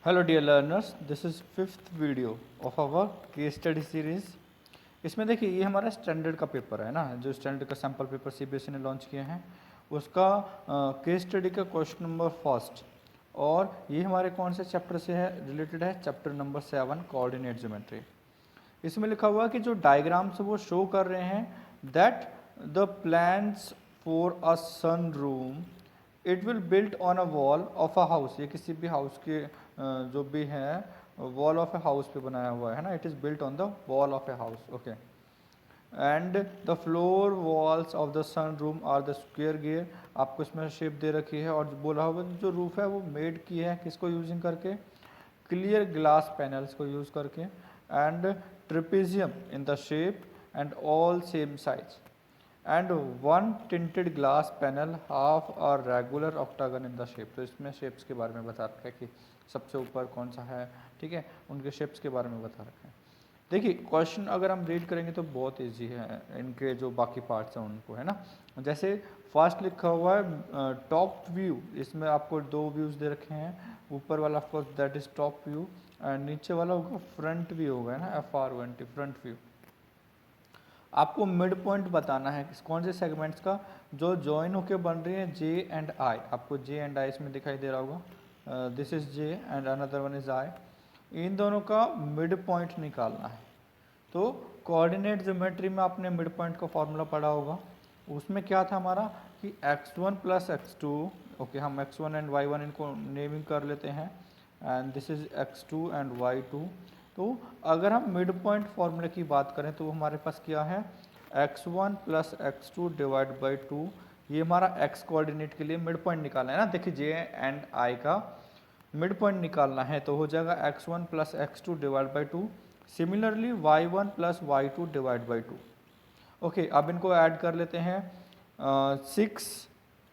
Hello dear learners, this is fifth video of our case study series. इसमें देखिए ये हमारा स्टैंडर्ड का पेपर है ना, जो स्टैंडर्ड का सैम्पल पेपर सीबीएसई ने लॉन्च किया है उसका केस स्टडी का क्वेश्चन नंबर फर्स्ट। और ये हमारे कौन से चैप्टर से है रिलेटेड है? Chapter number 7 coordinate geometry. इसमें लिखा हुआ है कि जो डायग्राम्स वो शो कर रहे हैं that the plans for a sun room it will built on a wall of a house. ये किसी भी हाउस के जो भी है वॉल ऑफ ए हाउस पे बनाया हुआ है ना, it is built on the wall of a house. Okay, and the floor walls of the sun room are the square gear. आपको इसमें शेप दे रखी है और बोला हुआ जो रूफ है वो मेड की है किसको यूजिंग करके? क्लियर ग्लास पैनल्स को यूज़ करके। And trapezium in the shape and all same size and one tinted glass panel half और regular octagon in the shape. तो इसमें शेप्स के बारे में बता रखा है कि सबसे ऊपर कौन सा है, ठीक है, उनके शेप्स के बारे में बता रखा है। देखिए क्वेश्चन अगर हम रीड करेंगे तो बहुत इजी है, इनके जो बाकी पार्ट्स हैं उनको, है ना। जैसे फर्स्ट लिखा हुआ है टॉप व्यू, इसमें आपको दो व्यूज़ दे रखे हैं। ऊपर वाला of course that is top view and नीचे वाला होगा फ्रंट व्यू होगा, है ना, FR1T फ्रंट व्यू। आपको मिड पॉइंट बताना है कौन से सेगमेंट्स का जो जॉइन होके बन रही है J एंड I। आपको J एंड I इसमें दिखाई दे रहा होगा, this is J and another one is I। इन दोनों का मिड पॉइंट निकालना है। तो कोऑर्डिनेट ज्योमेट्री में आपने मिड पॉइंट का फॉर्मूला पढ़ा होगा। उसमें क्या था हमारा कि x1 प्लस x2, ओके, हम x1 एंड y1 इनको नेमिंग कर लेते हैं and this is x2 and y2। तो अगर हम मिड पॉइंट फार्मूले की बात करें तो हमारे पास क्या है, x1 plus x2 divide by 2। ये हमारा x कोऑर्डिनेट के लिए मिड पॉइंट निकालना है ना। देखिए J एंड I का मिड पॉइंट निकालना है तो हो जाएगा x1 plus x2 divide by 2। Similarly y1 plus y2 divide by 2। Okay, अब इनको ऐड कर लेते हैं, 6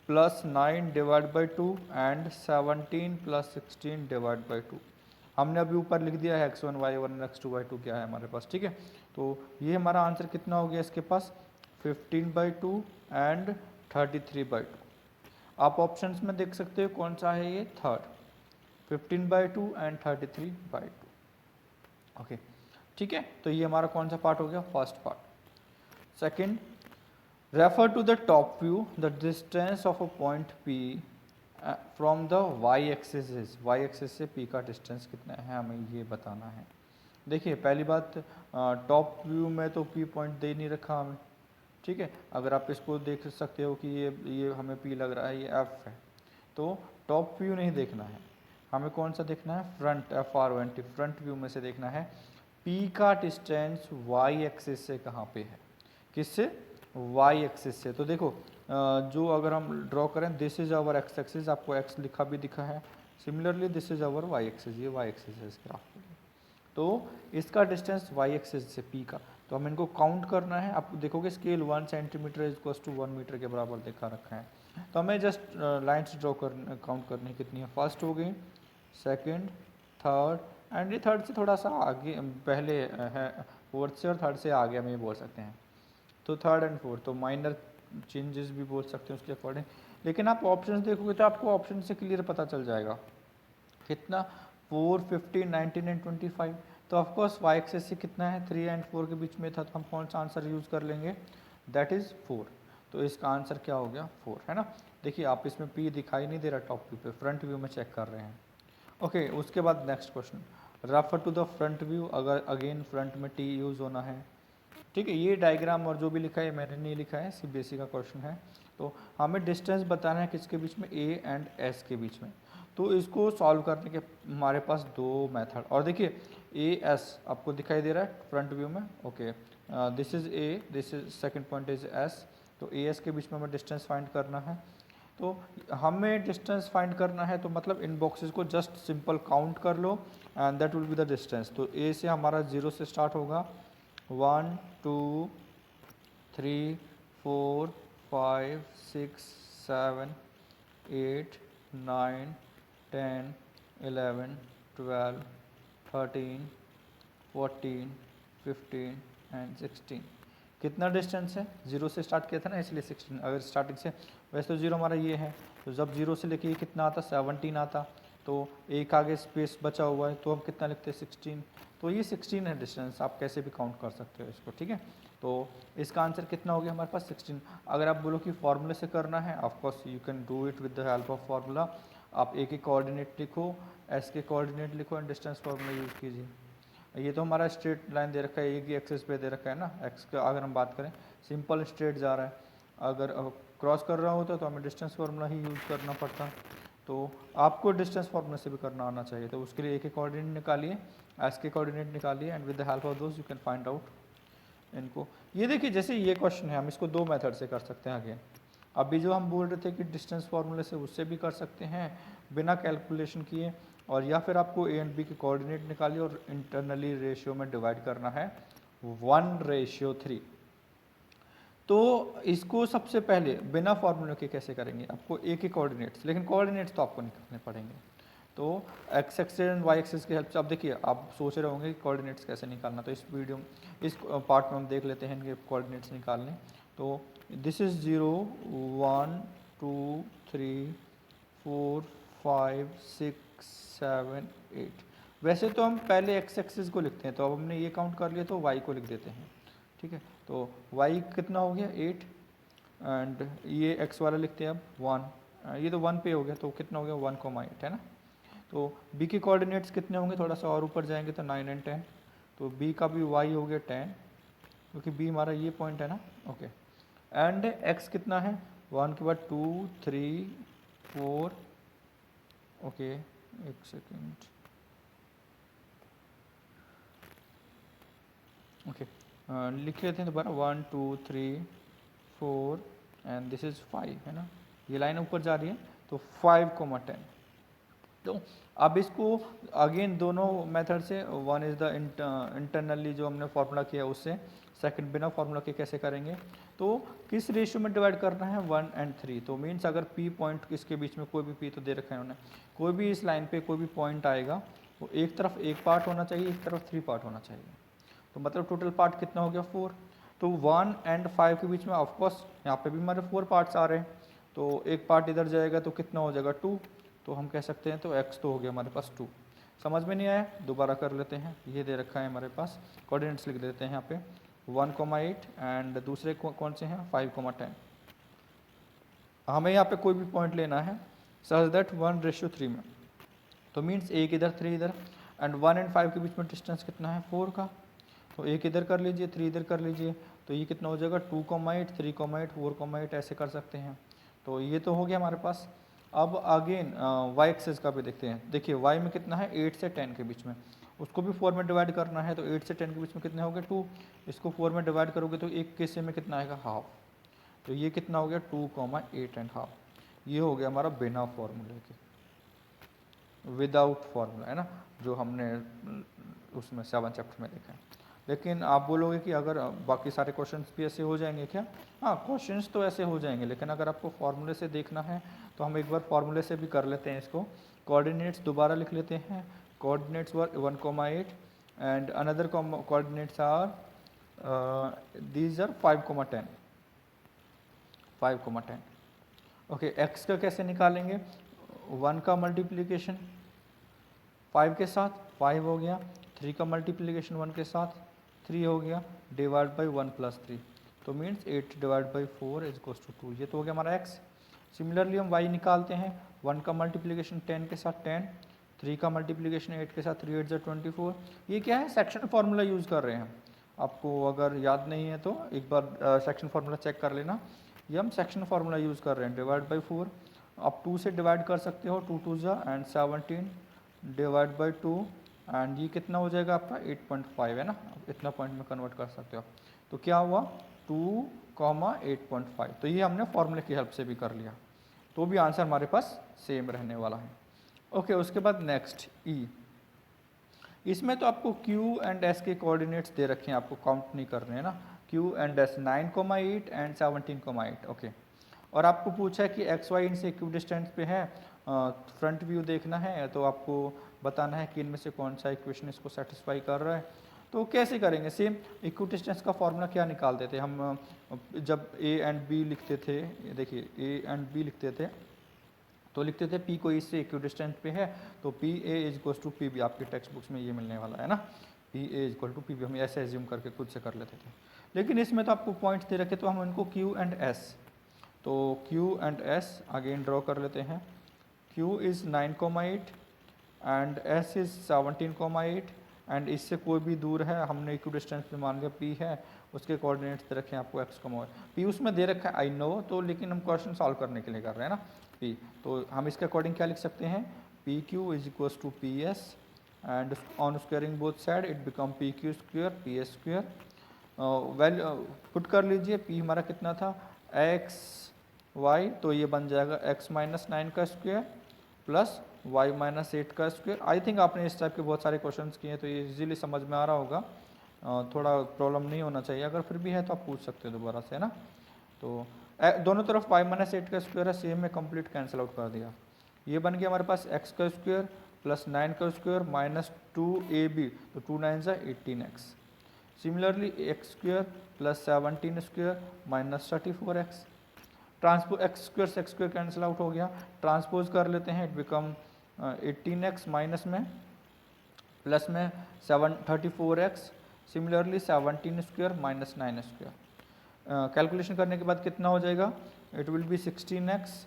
plus 9 divide by 2 and 17 plus 16 divide by 2। हमने अभी ऊपर लिख दिया है x1 y1 x2 y2 क्या है हमारे पास, ठीक है। तो ये हमारा आंसर कितना हो गया इसके पास, 15/2 एंड 33/2। आप ऑप्शंस में देख सकते हो कौन सा है ये, थर्ड, 15/2 एंड 33/2। ओके, ठीक है। तो ये हमारा कौन सा पार्ट हो गया, first part. Second, refer to the top view the distance of a point P from the y axis is. y axis से P का डिस्टेंस कितना है हमें ये बताना है। देखिए पहली बात, टॉप व्यू में तो P पॉइंट दे नहीं रखा हमें, ठीक है। अगर आप इसको देख सकते हो कि ये हमें P लग रहा है, ये F है, तो टॉप व्यू नहीं देखना है हमें, कौन सा देखना है, फ्रंट, FR1T फ्रंट व्यू में से देखना है P का डिस्टेंस y एक्सिस से कहाँ पे है, किससे, y एक्सिस से। तो देखो जो अगर हम ड्रॉ करें, this is our x axis, आपको x लिखा भी दिखा है। Similarly this is our y axis, ये y एक्सिस है इस ग्राफ के लिए। तो इसका डिस्टेंस y एक्सिस से P का, तो हमें इनको काउंट करना है। आप देखोगे scale 1 centimetre is equals to 1 metre के बराबर देखा रखा है। तो हमें जस्ट लाइन्स ड्रॉ कर काउंट करनी कितनी है, फर्स्ट हो गई, सेकंड, थर्ड एंड ये थर्ड से थोड़ा सा आगे पहले है, फोर्थ से और थर्ड से आगे हम ये बोल सकते हैं। तो थर्ड एंड फोर्थ तो माइनर चेंजेस भी बोल सकते हैं उसके अकॉर्डिंग। लेकिन आप ऑप्शंस देखोगे तो आपको ऑप्शन से क्लियर पता चल जाएगा कितना, 4, 15, 19 एंड 25। तो ऑफकोर्स y एक्सिस से कितना है, 3 एंड 4 के बीच में था, तो हम कौन सा आंसर यूज़ कर लेंगे, दैट इज़ 4। तो इसका आंसर क्या हो गया, 4, है ना। देखिए आप इसमें P दिखाई नहीं दे रहा टॉप व्यू पे, फ्रंट व्यू में चेक कर रहे हैं। ओके, उसके बाद next question, refer to the front view. अगर अगेन फ्रंट में T यूज़ होना है, ठीक है। ये डायग्राम और जो भी लिखा है मैंने नहीं लिखा है, CBSE का क्वेश्चन है। तो हमें डिस्टेंस बताना है किसके बीच में, A एंड S के बीच में। तो इसको सॉल्व करने के हमारे पास दो मेथड, और देखिए AS आपको दिखाई दे रहा है फ्रंट व्यू में, okay, this is A, this is second point is S। तो AS के बीच में हमें डिस्टेंस फाइंड करना है। तो हमें डिस्टेंस फाइंड करना है तो मतलब इन बॉक्सेस को जस्ट सिंपल काउंट कर लो and that will be the distance. तो A से हमारा 0 से स्टार्ट होगा, 1 2 3 4 5 6 7 8 9 10 11 12 13 14 15 एंड 16। कितना डिस्टेंस है, 0 से स्टार्ट किया था ना इसलिए 16। अगर स्टार्टिंग से, वैसे तो 0 हमारा ये है, तो जब 0 से लेके ये कितना आता, 17 आता। तो एक आगे स्पेस बचा हुआ है, तो हम कितना लिखते हैं 16। तो ये 16 है डिस्टेंस, आप कैसे भी काउंट कर सकते हो इसको, ठीक है। तो इसका आंसर कितना हो गया हमारे पास 16। अगर आप बोलो कि फॉर्मूले से करना है, of course you can do it with the help of formula. आप ए के कोऑर्डिनेट लिखो, एस के कोऑर्डिनेट लिखो एंड डिस्टेंस फार्मूला यूज़ कीजिए। ये तो हमारा स्ट्रेट लाइन दे रखा है, एक ही एक्सिस पे दे रखा है ना, एक्स का अगर हम बात करें सिंपल स्ट्रेट जा रहा है। अगर क्रॉस कर रहा होता तो हमें डिस्टेंस फार्मूला ही यूज़ करना पड़ता। तो आपको डिस्टेंस फार्मूला से भी करना आना चाहिए। तो उसके लिए एक कोऑर्डिनेट निकालिए, एस के कोऑर्डिनेट निकालिए and with the help of those you can find out इनको। ये देखिए जैसे ये क्वेश्चन है, हम इसको दो मेथड से कर सकते हैं आगे। अभी जो हम बोल रहे थे कि डिस्टेंस फार्मूले से, उससे भी कर सकते हैं बिना कैलकुलेशन किए, और या फिर आपको ए एंड बी के कोऑर्डिनेट निकालिए और इंटरनली रेशियो में डिवाइड करना है 1:3। तो इसको सबसे पहले बिना फार्मूले के कैसे करेंगे, आपको ए के कोऑर्डिनेट्स, लेकिन कोऑर्डिनेट्स तो आपको निकालने पड़ेंगे। तो x axis and y axis की हेल्प से, अब देखिए आप सोच रहे होंगे कि कोऑर्डिनेट्स कैसे निकालना, तो इस वीडियो इस पार्ट में हम देख लेते हैं इनके कोऑर्डिनेट्स निकालने। तो दिस इज 0 1 2 3 4 5 6 7 8। वैसे तो हम पहले एक्स एक्सिस को लिखते हैं, तो अब हमने ये काउंट कर लिया तो वाई को लिख देते हैं, ठीक है। तो y कितना हो गया 8, एंड ये x वाला लिखते हैं अब 1, ये तो 1 पे हो गया, तो कितना हो गया 1,8 है ना। तो b के कोऑर्डिनेट्स कितने होंगे, थोड़ा सा और ऊपर जाएंगे तो 9 एंड 10। तो b का भी y हो गया 10, क्योंकि b हमारा ये पॉइंट है ना, ओके। एंड x कितना है 1 के बाद 2 3 4, ओके एक सेकेंड, ओके लिख लेते हैं दोबारा 1 2 3 4 एंड दिस इज 5 है ना, ये लाइन ऊपर जा रही है, तो 5,10। तो अब इसको अगेन दोनों मेथड से, वन इज़ द इंटरनली जो हमने फार्मूला किया उससे, सेकंड बिना फार्मूला के कैसे करेंगे, तो किस रेशियो में डिवाइड करना है 1 और 3। तो मीन्स अगर p पॉइंट इसके बीच में कोई भी p तो दे रखा है उन्होंने, कोई भी इस लाइन पे कोई भी पॉइंट आएगा, वो एक तरफ एक पार्ट होना चाहिए, एक तरफ 3 पार्ट होना चाहिए। तो मतलब टोटल पार्ट कितना हो गया 4। तो 1 और 5 के बीच में ऑफकोर्स यहाँ पे भी हमारे 4 पार्ट्स आ रहे हैं, तो एक पार्ट इधर जाएगा तो कितना हो जाएगा 2। तो हम कह सकते हैं तो x तो हो गया हमारे पास 2। समझ में नहीं आया, दोबारा कर लेते हैं। ये दे रखा है हमारे पास, कोऑर्डिनेट्स लिख देते हैं यहाँ पे 1,8 एंड दूसरे कौन से हैं 5,10। हमें यहाँ पे कोई भी पॉइंट लेना है सच दैट 1:3 में, तो मीन्स एक इधर 3 इधर, एंड 1 और 5 के बीच में डिस्टेंस कितना है 4 का, तो एक इधर कर लीजिए 3 इधर कर लीजिए, तो ये कितना हो जाएगा 2,8 3,8 4,8 ऐसे कर सकते हैं। तो ये तो हो गया हमारे पास। अब अगेन वाई एक्सेस का भी देखते हैं। देखिए वाई में कितना है 8 से 10 के बीच में, उसको भी 4 में डिवाइड करना है, तो 8 से 10 के बीच में कितने हो गए 2, इसको 4 में डिवाइड करोगे तो एक के हिस्से में कितना आएगा हाफ, तो ये कितना हो गया 2,8 एंड हाफ। ये हो गया हमारा बिना फॉर्मूले के, विदाउट फार्मूला है ना, जो हमने उसमें 7 चैप्टर में देखा है। लेकिन आप बोलोगे कि अगर बाकी सारे क्वेश्चंस भी ऐसे हो जाएंगे क्या, हाँ क्वेश्चंस तो ऐसे हो जाएंगे, लेकिन अगर आपको फार्मूले से देखना है तो हम एक बार फार्मूले से भी कर लेते हैं इसको। कोऑर्डिनेट्स दोबारा लिख लेते हैं, coordinates were 1,8 and another coordinates are these are 5,10 5,10। Okay x का कैसे निकालेंगे, 1 का मल्टीप्लिकेशन 5 के साथ 5 हो गया, 3 का मल्टीप्लिकेशन 1 के साथ 3 हो गया, डिवाइड बाई 1 + 3, तो means 8 divide by 4 is equals to 2। ये तो हो गया हमारा x। सिमिलरली हम y निकालते हैं, 1 का मल्टीप्लिकेशन 10 के साथ 10, 3 का मल्टीप्लिकेशन 8 के साथ 3 8 = 24। ये क्या है सेक्शन फार्मूला यूज़ कर रहे हैं। आपको अगर याद नहीं है तो एक बार सेक्शन फार्मूला चेक कर लेना। ये हम सेक्शन फार्मूला यूज़ कर रहे हैं, डिवाइड बाई 4। आप 2 से डिवाइड कर सकते हो, 2 2 एंड 17 डिवाइड बाई 2, एंड ये कितना हो जाएगा आपका 8.5 है ना, इतना पॉइंट में कन्वर्ट कर सकते हो। तो क्या हुआ 2,8.5। तो ये हमने फॉर्मूले की हेल्प से भी कर लिया, तो भी आंसर हमारे पास सेम रहने वाला है। ओके उसके बाद नेक्स्ट ई, इसमें तो आपको Q एंड S के कोऑर्डिनेट्स दे रखे हैं, आपको काउंट नहीं करने हैं ना। Q and S 9,8 and 17,8। Okay और आपको पूछा है कि एक्स वाई इनसे इक्विडिस्टेंस पे है, फ्रंट व्यू देखना है, तो आपको बताना है कि इनमें से कौन सा इक्वेशन इसको सेटिस्फाई कर रहा है। तो कैसे करेंगे, सेम इक्विडिस्टेंस का फॉर्मूला क्या निकालते थे हम जब ए एंड बी लिखते थे, देखिए ए एंड बी लिखते थे तो लिखते थे P कोई इससे इक्वी डिस्टेंस पे है तो P A is equal to P B, आपकी टेक्स्ट बुक्स में ये मिलने वाला है ना, P A is equal to P B, हम ऐसे एज्यूम करके खुद से कर लेते थे। लेकिन इसमें तो आपको पॉइंट्स दे रखे तो हम इनको Q एंड S, तो Q and S again draw कर लेते हैं। Q is 9,8 and S is 17,8 and इससे कोई भी दूर है, हमने इक्वी डिस्टेंस पे मान लिया P है, उसके कोऑर्डिनेट्स दे रखे हैं आपको x, P उसमें दे रखा है आई नो, तो लेकिन हम क्वेश्चन सॉल्व करने के लिए कर रहे हैं ना P, तो हम इसके अकॉर्डिंग क्या लिख सकते हैं, P Q is equal to P S and on squaring both side it become P Q square P S square, well put कर लीजिए, P हमारा कितना था x y, तो ये बन जाएगा x माइनस 9 का स्क्वायर प्लस y माइनस 8 का स्क्वायर। आई थिंक आपने इस टाइप के बहुत सारे क्वेश्चंस किए हैं तो ये इजीली समझ में आ रहा होगा, थोड़ा प्रॉब्लम नहीं होना चाहिए, अगर फिर भी है तो आप पूछ सकते हो दोबारा से, है ना। तो दोनों तरफ y माइनस 8 का स्क्वायर है, सेम में कंप्लीट कैंसिल आउट कर दिया, ये बन गया हमारे पास x का स्क्वायर प्लस 9 का स्क्वायर माइनस 2ab, तो 2 9 ज़ा 18x, similarly x square plus 17 square minus 34x, transpose x square से x स्क्वायर कैंसिल आउट हो गया, ट्रांसपोज कर लेते हैं, इट बिकम 18x माइनस में प्लस में 34x, similarly 17 square minus 9 square, calculation करने के बाद कितना हो जाएगा, it will be 16x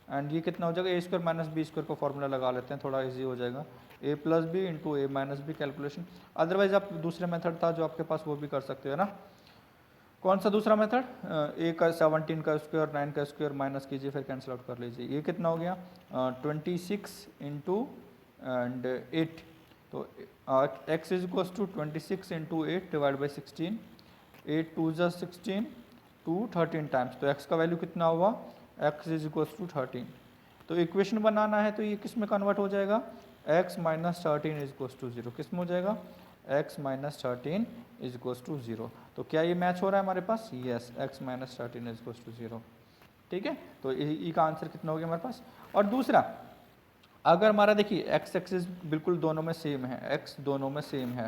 and ये कितना हो जाएगा, A square minus B square को फॉर्मूला लगा लेते हैं, थोड़ा इजी हो जाएगा, a plus B into A minus B calculation. Otherwise आप दूसरे मेथड था जो आपके पास वो भी कर सकते हो ना, कौन सा दूसरा मेथड, ए का 17 का स्क्वायर 9 का स्क्वायर माइनस कीजिए फिर कैंसिल आउट कर लीजिए, ये कितना हो गया 26 इंटू एंड 8, तो x is equal to 26 into 8 divide by 16, 8 2 ज़ा 16 2 13 टाइम्स, तो x का वैल्यू कितना हुआ, x इज इक्वल टू 13, तो इक्वेशन बनाना है तो ये किस में कन्वर्ट हो जाएगा, x minus 13 is equal to 0, किस में हो जाएगा, x minus 13 is equal to 0, तो क्या ये मैच हो रहा है हमारे पास, yes x minus 13 is equal to 0, ठीक है, तो ई का आंसर कितना हो गया हमारे पास। और दूसरा, अगर हमारा देखिए x एक्सिस बिल्कुल दोनों में सेम है, x दोनों में सेम है,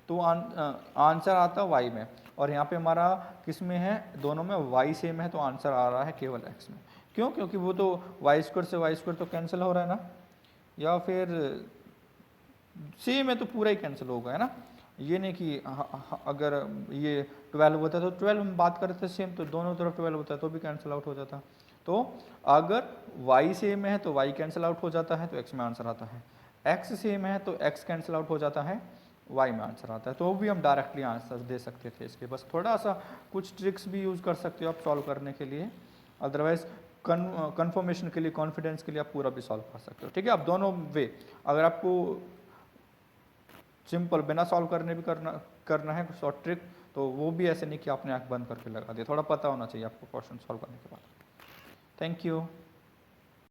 तो आंसर आता है y में, और यहाँ पे हमारा किस में है, दोनों में y सेम है, तो आंसर आ रहा है केवल x में, क्यों, क्योंकि वो तो y स्क्वायर से y स्क्वायर तो कैंसिल हो रहा है ना, या फिर सेम है तो पूरा ही कैंसिल होगा, है ना, ये नहीं कि अगर ये 12 होता तो 12 हम बात करते थे सेम, तो दोनों तरफ 12 होता है तो भी कैंसिल आउट हो जाता, तो अगर y सेम है तो y कैंसिल आउट हो जाता है तो x में आंसर आता है, x सेम है तो x कैंसिल आउट हो जाता है, y में आंसर आता है, तो वो भी हम डायरेक्टली आंसर दे सकते थे इसके, बस थोड़ा सा कुछ ट्रिक्स भी यूज़ कर सकते हो आप सॉल्व करने के लिए, अदरवाइज कन्फर्मेशन के लिए, कॉन्फिडेंस के लिए आप पूरा भी सॉल्व कर सकते हो, ठीक है। आप दोनों वे, अगर आपको सिंपल बिना सॉल्व करने भी करना है शॉर्ट ट्रिक, तो वो भी ऐसे नहीं कि आपने आंख बंद करके लगा दिया, थोड़ा पता होना चाहिए आपको क्वेश्चन सॉल्व करने के बाद। Thank you.